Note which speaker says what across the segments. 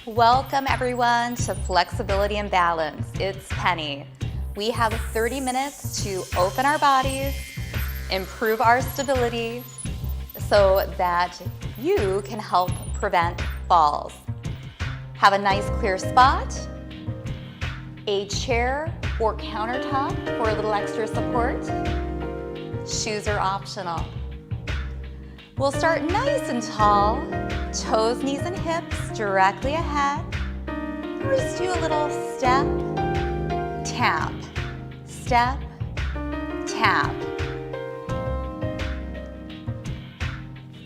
Speaker 1: Welcome everyone to Flexibility and Balance. It's Penny. We have 30 minutes to open our bodies, improve our stability so that you can help prevent falls. Have a nice clear spot, a chair or countertop for a little extra support. Shoes are optional. We'll start nice and tall, toes, knees, and hips directly ahead. We'll just do a little step, tap, step, tap.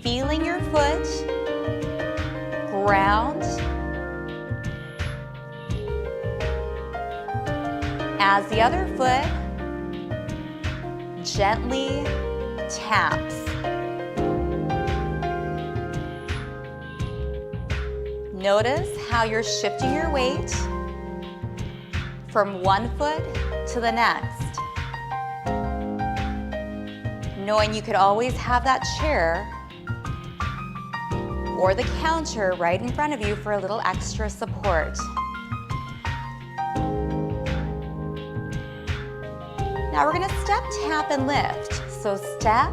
Speaker 1: Feeling your foot, ground. As the other foot gently taps. Notice how you're shifting your weight from one foot to the next. Knowing you could always have that chair or the counter right in front of you for a little extra support. Now we're gonna step, tap, and lift. So step,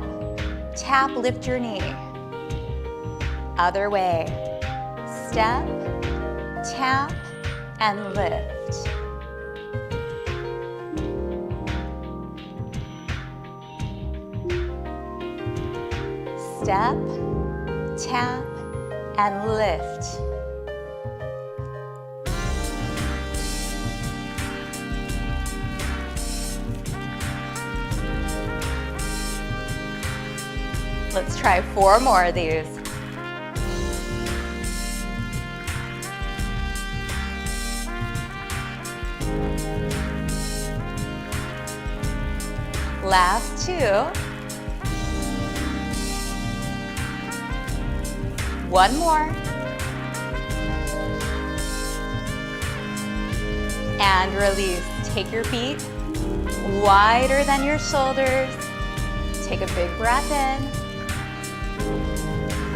Speaker 1: tap, lift your knee. Other way. Step, tap, and lift. Step, tap, and lift. Let's try 4 more of these. Last 2. 1 more. And release. Take your feet wider than your shoulders. Take a big breath in.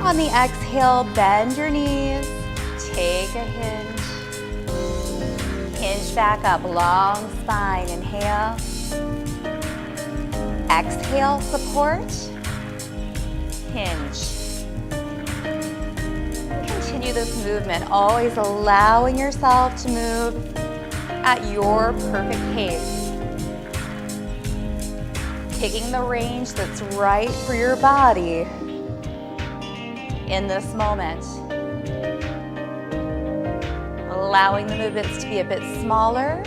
Speaker 1: On the exhale, bend your knees. Take a hinge. Hinge back up, long spine. Inhale. Exhale, support. Hinge. Continue this movement, always allowing yourself to move at your perfect pace. Taking the range that's right for your body in this moment. Allowing the movements to be a bit smaller,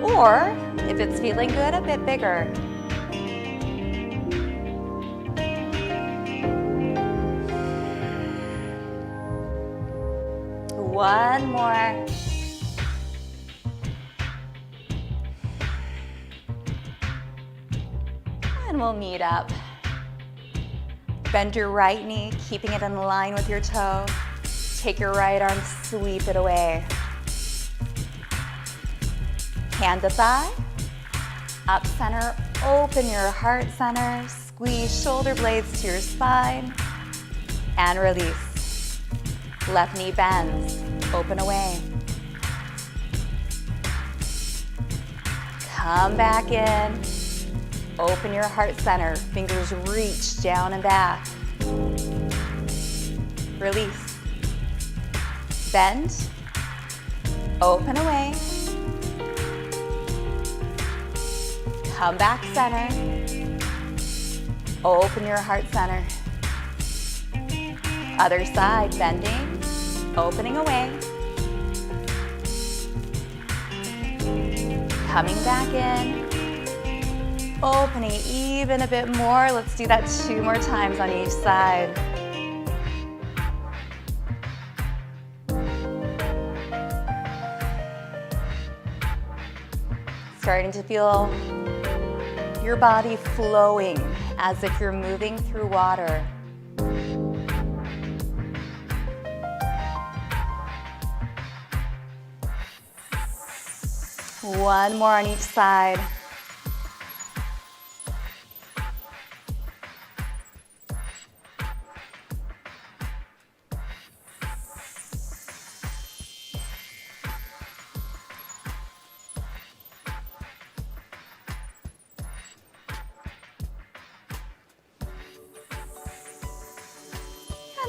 Speaker 1: or if it's feeling good, a bit bigger. One more. And we'll meet up. Bend your right knee, keeping it in line with your toe. Take your right arm, sweep it away. Hand to thigh. Up center, open your heart center. Squeeze shoulder blades to your spine. And release. Left knee bends. Open away. Come back in. Open your heart center. Fingers reach down and back. Release. Bend. Open away. Come back center. Open your heart center. Other side, bending. Opening away. Coming back in. Opening even a bit more. Let's do that 2 more times on each side. Starting to feel your body flowing as if you're moving through water. One more on each side.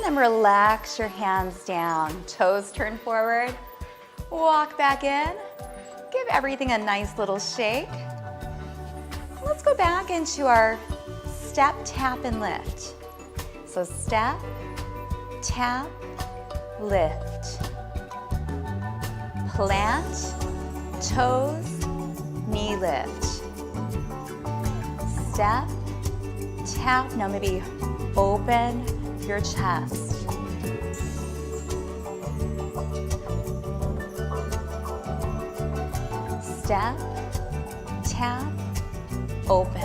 Speaker 1: And then relax your hands down. Toes turn forward. Walk back in. Give everything a nice little shake. Let's go back into our step, tap, and lift. So step, tap, lift. Plant, toes, knee lift. Step, tap. Now maybe open your chest. Step, tap, open.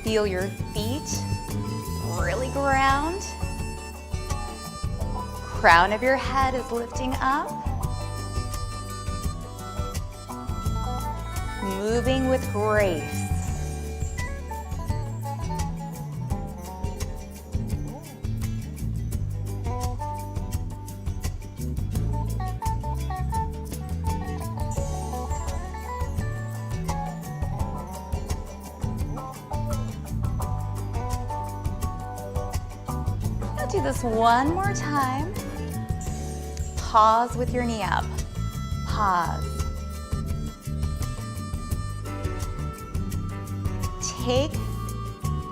Speaker 1: Feel your feet really ground. Crown of your head is lifting up. Moving with grace. Do this one more time. Pause with your knee up. Pause. Take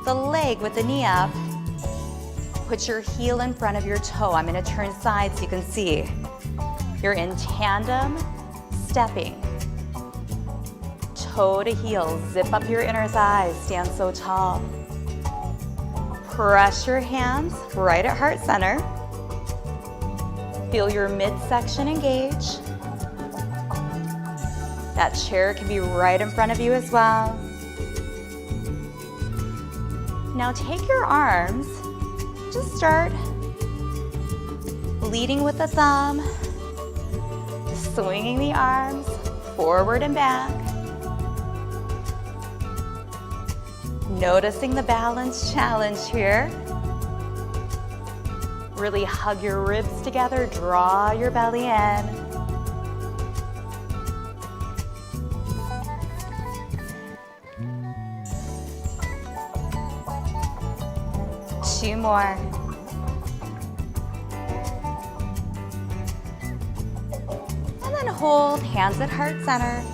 Speaker 1: the leg with the knee up. Put your heel in front of your toe. I'm going to turn sides so you can see. You're in tandem stepping. Toe to heel. Zip up your inner thighs. Stand so tall. Press your hands right at heart center. Feel your midsection engage. That chair can be right in front of you as well. Now take your arms, just start leading with the thumb, swinging the arms forward and back. Noticing the balance challenge here. Really hug your ribs together, draw your belly in. Two more. And then hold, hands at heart center.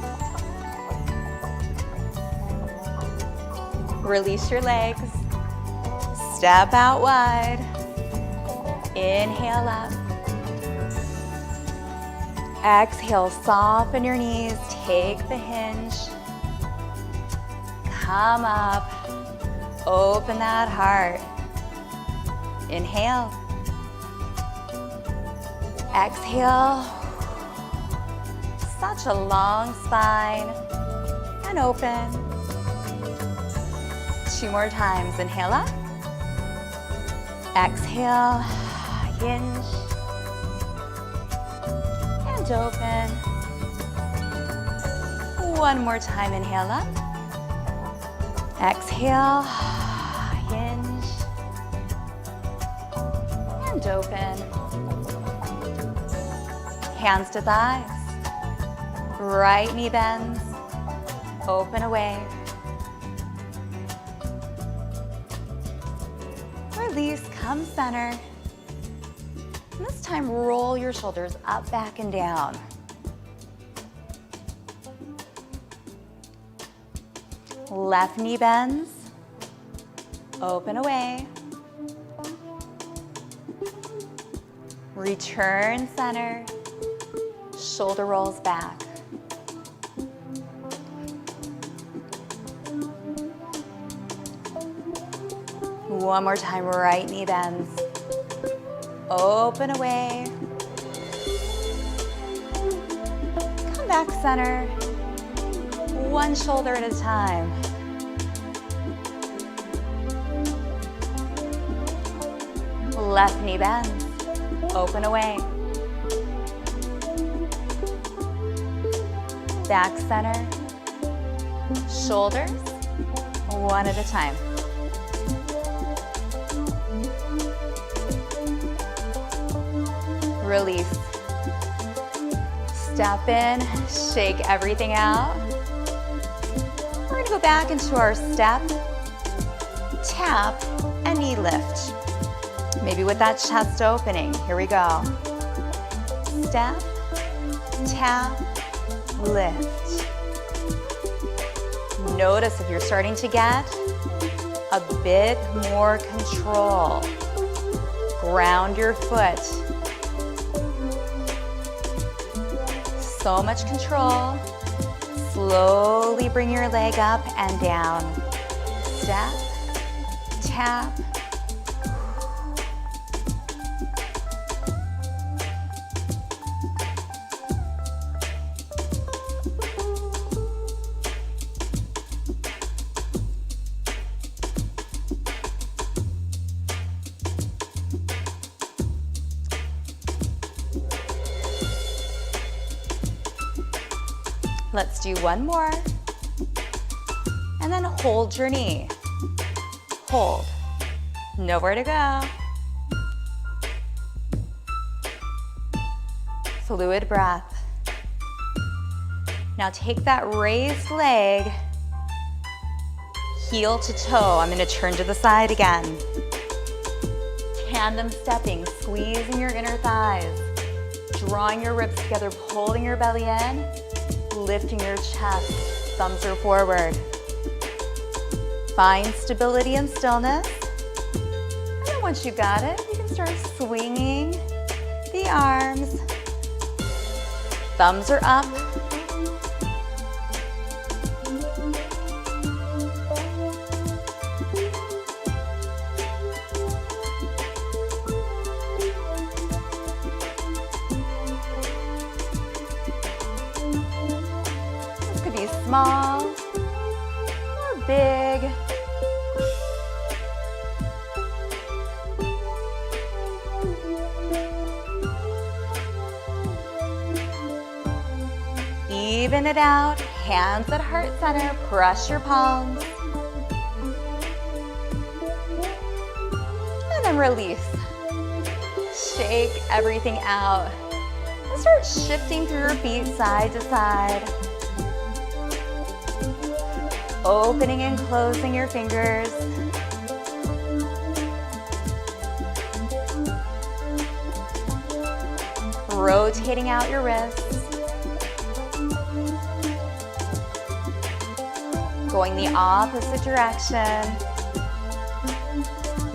Speaker 1: Release your legs. Step out wide. Inhale up. Exhale, soften your knees. Take the hinge. Come up. Open that heart. Inhale. Exhale. Such a long spine. And open. Two more times. Inhale up. Exhale. Hinge. And open. One more time. Inhale up. Exhale. Hinge. And open. Hands to thighs. Right knee bends. Open away. Release, come center. And this time, roll your shoulders up, back, and down. Left knee bends. Open away. Return center. Shoulder rolls back. One more time, right knee bends. Open away. Come back center. One shoulder at a time. Left knee bends. Open away. Back center. Shoulders. One at a time. Release. Step in, shake everything out. We're gonna go back into our step, tap, and knee lift. Maybe with that chest opening. Here we go. Step, tap, lift. Notice if you're starting to get a bit more control. Ground your foot. So much control. Slowly bring your leg up and down. Step, tap. Let's do one more. And then hold your knee. Hold. Nowhere to go. Fluid breath. Now take that raised leg, heel to toe. I'm gonna turn to the side again. Tandem stepping, squeezing your inner thighs, drawing your ribs together, holding your belly in, lifting your chest, thumbs are forward. Find stability and stillness. And then once you've got it, you can start swinging the arms. Thumbs are up. Small or big. Even it out, hands at heart center, press your palms. And then release. Shake everything out. And start shifting through your feet side to side. Opening and closing your fingers. Rotating out your wrists. Going the opposite direction.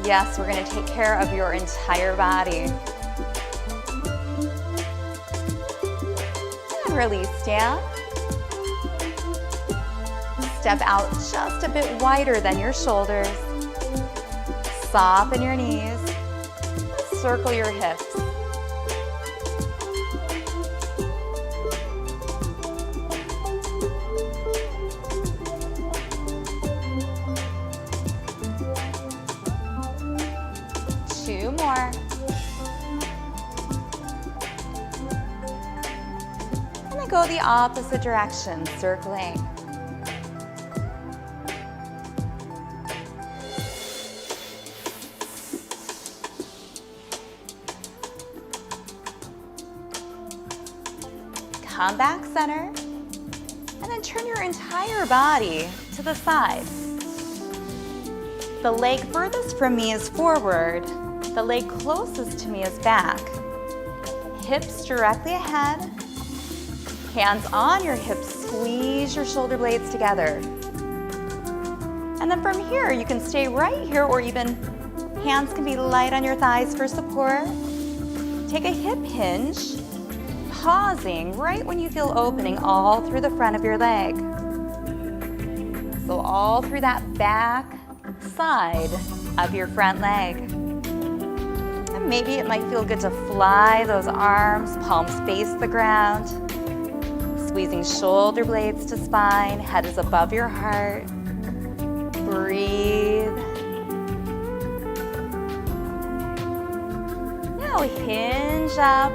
Speaker 1: Yes, we're going to take care of your entire body. And release down. Step out just a bit wider than your shoulders. Soften your knees. Circle your hips. Two more. And then go the opposite direction, circling. Come back center, and then turn your entire body to the side. The leg furthest from me is forward. The leg closest to me is back. Hips directly ahead. Hands on your hips, squeeze your shoulder blades together. And then from here, you can stay right here, or even hands can be light on your thighs for support. Take a hip hinge, pausing right when you feel opening all through the front of your leg. So all through that back side of your front leg. And maybe it might feel good to fly those arms, palms face the ground. Squeezing shoulder blades to spine, head is above your heart. Breathe. Now hinge up.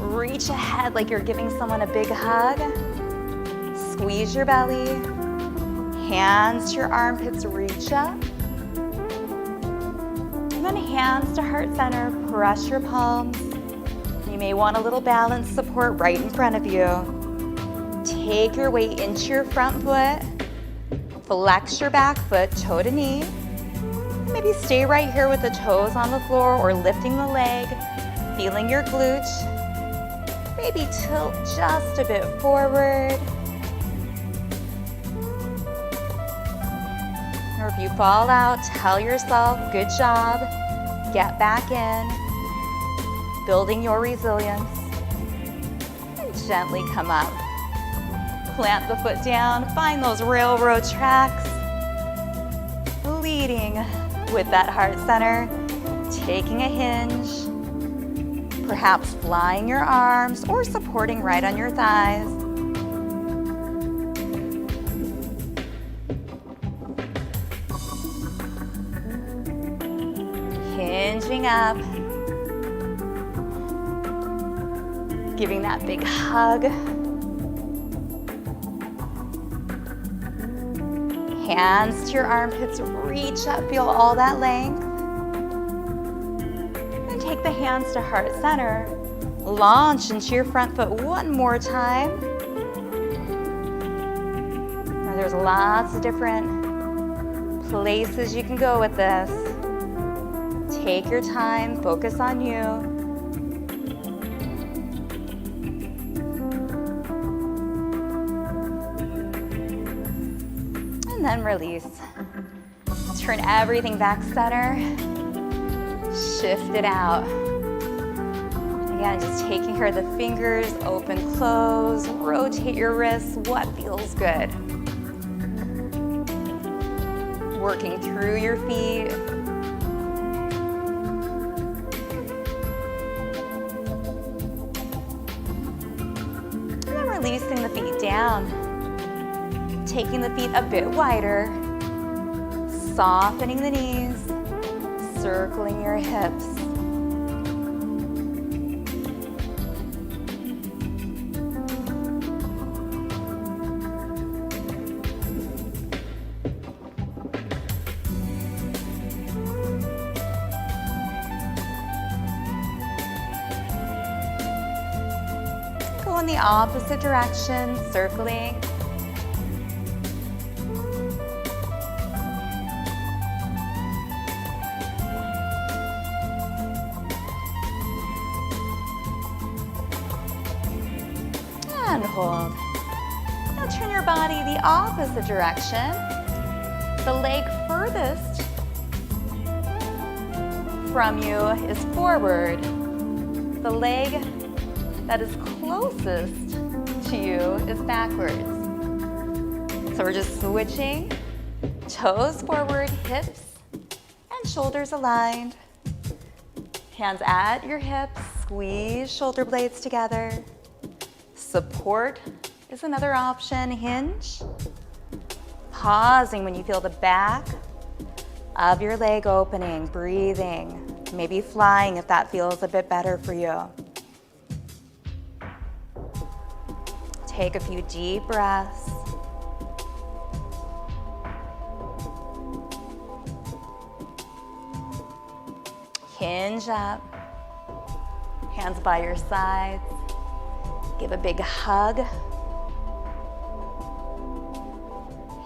Speaker 1: Reach ahead like you're giving someone a big hug. Squeeze your belly. Hands to your armpits, reach up. And then hands to heart center, press your palms. You may want a little balance support right in front of you. Take your weight into your front foot. Flex your back foot, toe to knee. Maybe stay right here with the toes on the floor or lifting the leg, feeling your glute. Maybe tilt just a bit forward. Or if you fall out, tell yourself, good job. Get back in, building your resilience. And gently come up. Plant the foot down, find those railroad tracks. Leading with that heart center, taking a hinge. Perhaps flying your arms or supporting right on your thighs. Hinging up. Giving that big hug. Hands to your armpits, reach up, feel all that length. Take the hands to heart center. Launch into your front foot one more time. Now, there's lots of different places you can go with this. Take your time, focus on you. And then release. Turn everything back center. Shift it out. Again, just taking care of the fingers, open, close, rotate your wrists, what feels good. Working through your feet. And then releasing the feet down. Taking the feet a bit wider. Softening the knees. Circling your hips. Go in the opposite direction, circling. And hold. Now turn your body the opposite direction. The leg furthest from you is forward. The leg that is closest to you is backwards. So we're just switching. Toes forward, hips and shoulders aligned. Hands at your hips, squeeze shoulder blades together. Support is another option, hinge. Pausing when you feel the back of your leg opening, breathing, maybe flying if that feels a bit better for you. Take a few deep breaths. Hinge up, hands by your sides. Give a big hug.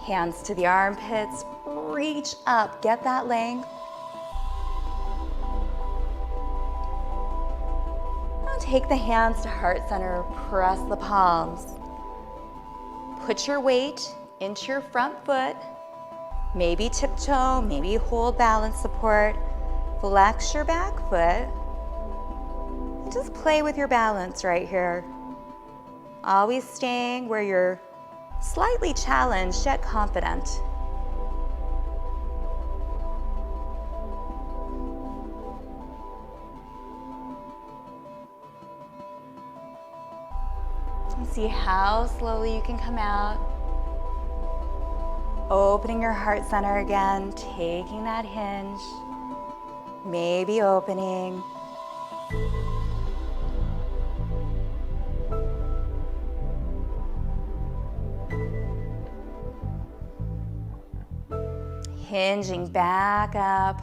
Speaker 1: Hands to the armpits, reach up, get that length. Now take the hands to heart center, press the palms. Put your weight into your front foot, maybe tiptoe, maybe hold balance support. Flex your back foot. And just play with your balance right here. Always staying where you're slightly challenged yet confident. And see how slowly you can come out. Opening your heart center again, taking that hinge, maybe opening. Hinging back up,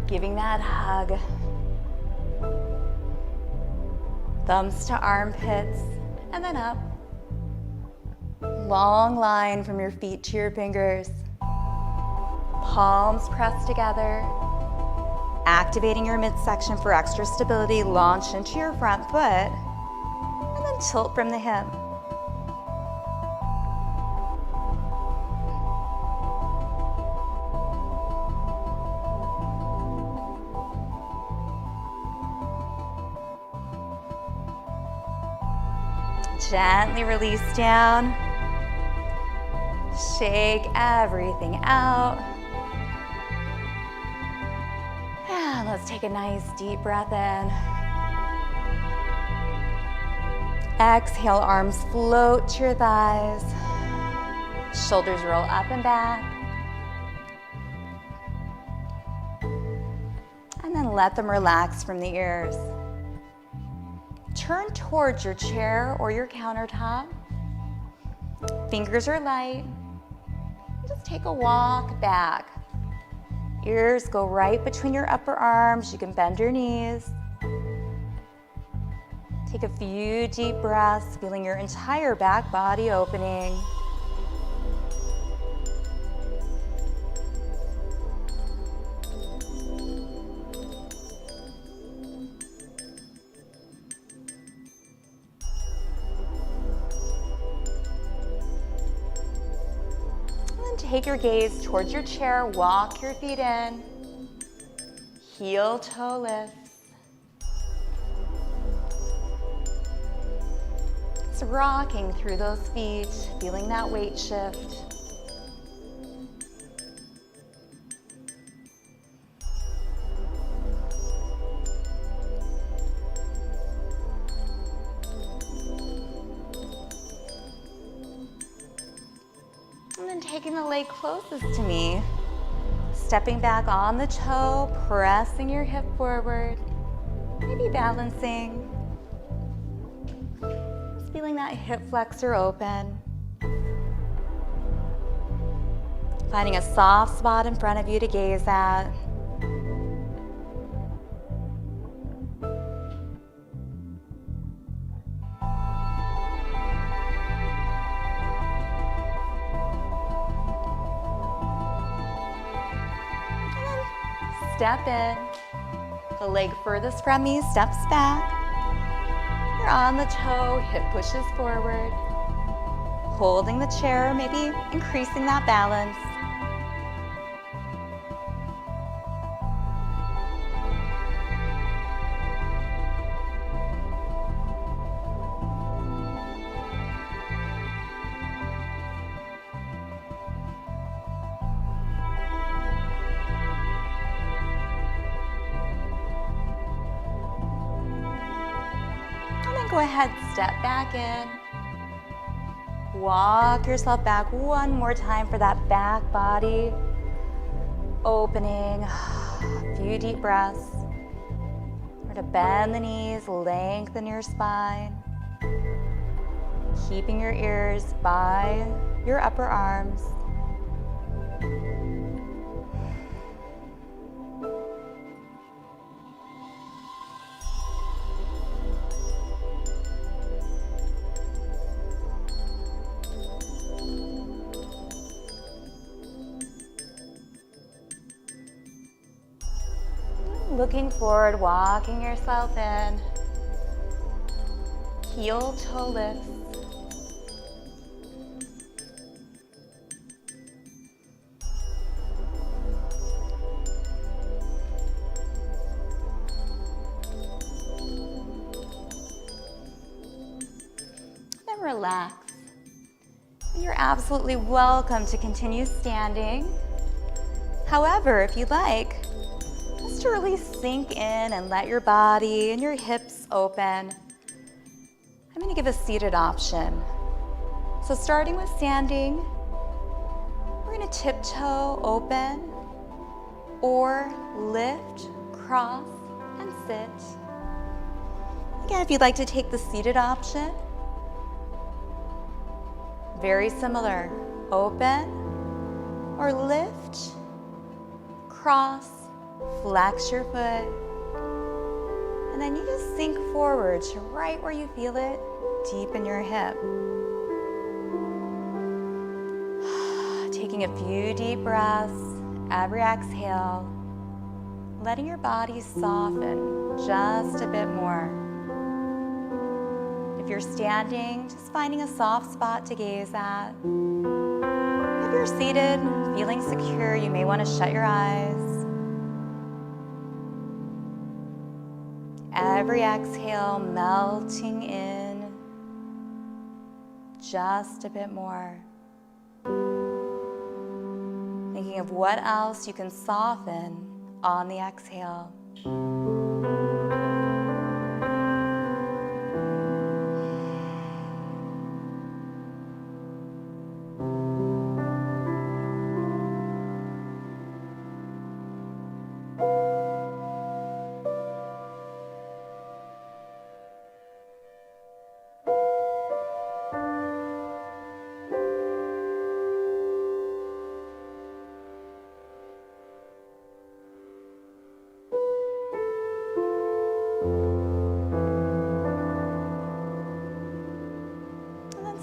Speaker 1: giving that hug. Thumbs to armpits, and then up. Long line from your feet to your fingers. Palms pressed together. Activating your midsection for extra stability, launch into your front foot, and then tilt from the hip. Gently release down. Shake everything out. And let's take a nice deep breath in. Exhale, arms float to your thighs. Shoulders roll up and back. And then let them relax from the ears. Turn towards your chair or your countertop. Fingers are light. Just take a walk back. Ears go right between your upper arms. You can bend your knees. Take a few deep breaths, feeling your entire back body opening. Take your gaze towards your chair, walk your feet in, heel toe lift. It's rocking through those feet, feeling that weight shift. And then taking the leg closest to me, stepping back on the toe, pressing your hip forward, maybe balancing. Just feeling that hip flexor open. Finding a soft spot in front of you to gaze at. Step in. The leg furthest from me steps back. You're on the toe, hip pushes forward. Holding the chair, maybe increasing that balance. Go ahead, step back in. Walk yourself back one more time for that back body opening. A few deep breaths. Or to bend the knees, lengthen your spine. Keeping your ears by your upper arms. Looking forward, walking yourself in. Heel toe lifts. Then relax. You're absolutely welcome to continue standing. However, if you'd like, just to really sink in and let your body and your hips open, I'm going to give a seated option. So starting with standing, we're going to tiptoe open or lift, cross, and sit. Again, if you'd like to take the seated option, very similar. Open or lift, cross, flex your foot, And then you just sink forward to right where you feel it, deep in your hip. Taking a few deep breaths, every exhale, letting your body soften just a bit more. If you're standing, just finding a soft spot to gaze at. If you're seated, feeling secure, you may want to shut your eyes. Every exhale melting in just a bit more. Thinking of what else you can soften on the exhale.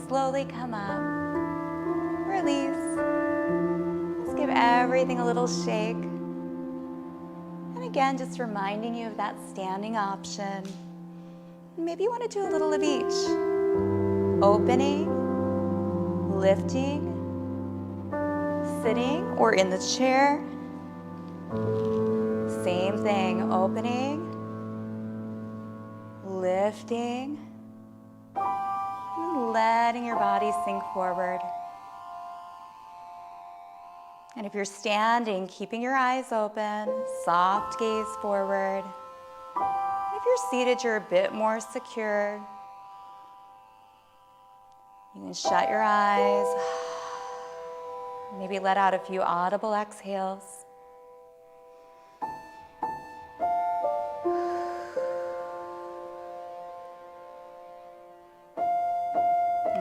Speaker 1: Slowly come up, release, just give everything a little shake. And again, just reminding you of that standing option. Maybe you want to do a little of each. Opening, lifting, sitting or in the chair. Same thing, opening, lifting, letting your body sink forward. And if you're standing, keeping your eyes open, soft gaze forward. If you're seated, you're a bit more secure. You can shut your eyes. Maybe let out a few audible exhales.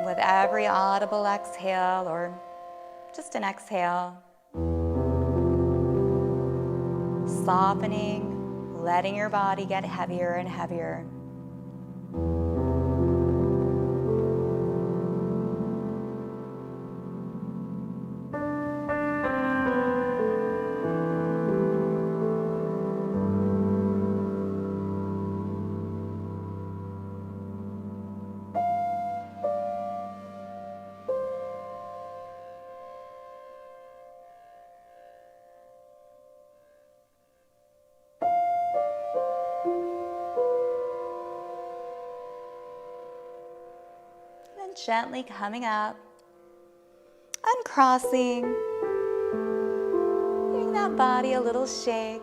Speaker 1: With every audible exhale, or just an exhale, softening, letting your body get heavier and heavier. Gently coming up, uncrossing, giving that body a little shake.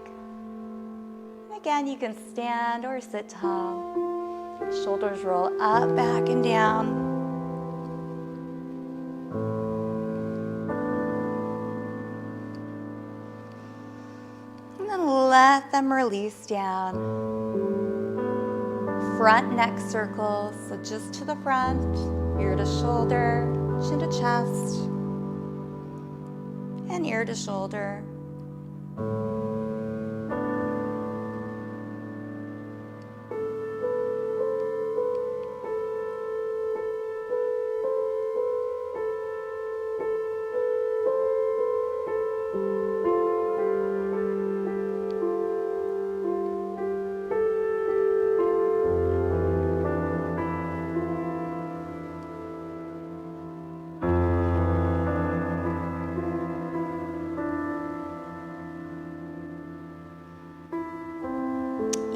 Speaker 1: And again, you can stand or sit tall. Shoulders roll up, back, and down. And then let them release down. Front neck circles, so just to the front. Ear to shoulder, chin to chest, and ear to shoulder.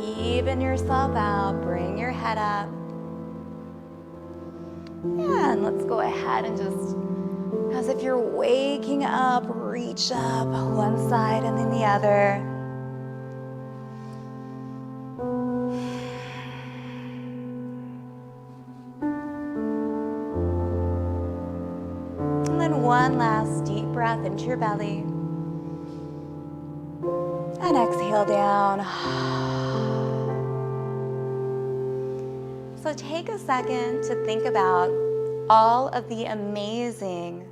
Speaker 1: Even yourself out, bring your head up. And let's go ahead and just, as if you're waking up, reach up one side and then the other. And then one last deep breath into your belly. And exhale down. So take a second to think about all of the amazing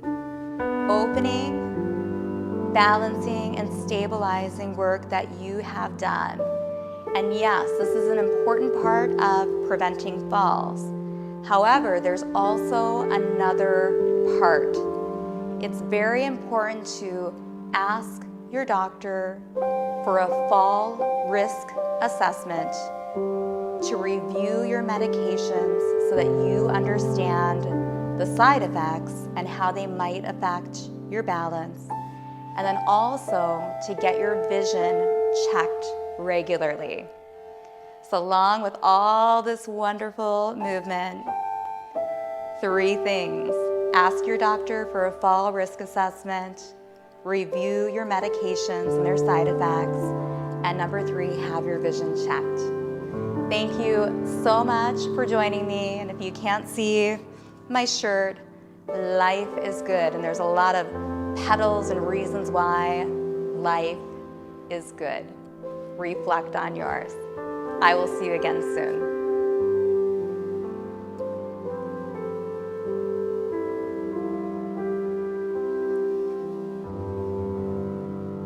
Speaker 1: opening, balancing, and stabilizing work that you have done And yes, this is an important part of preventing falls. However, there's also another part. It's very important to ask your doctor for a fall risk assessment to review your medications so that you understand the side effects and how they might affect your balance. And then also to get your vision checked regularly. So along with all this wonderful movement, 3 things. Ask your doctor for a fall risk assessment, review your medications and their side effects, and number 3, have your vision checked. Thank you so much for joining me. And if you can't see my shirt, life is good. And there's a lot of petals and reasons why life is good. Reflect on yours. I will see you again soon.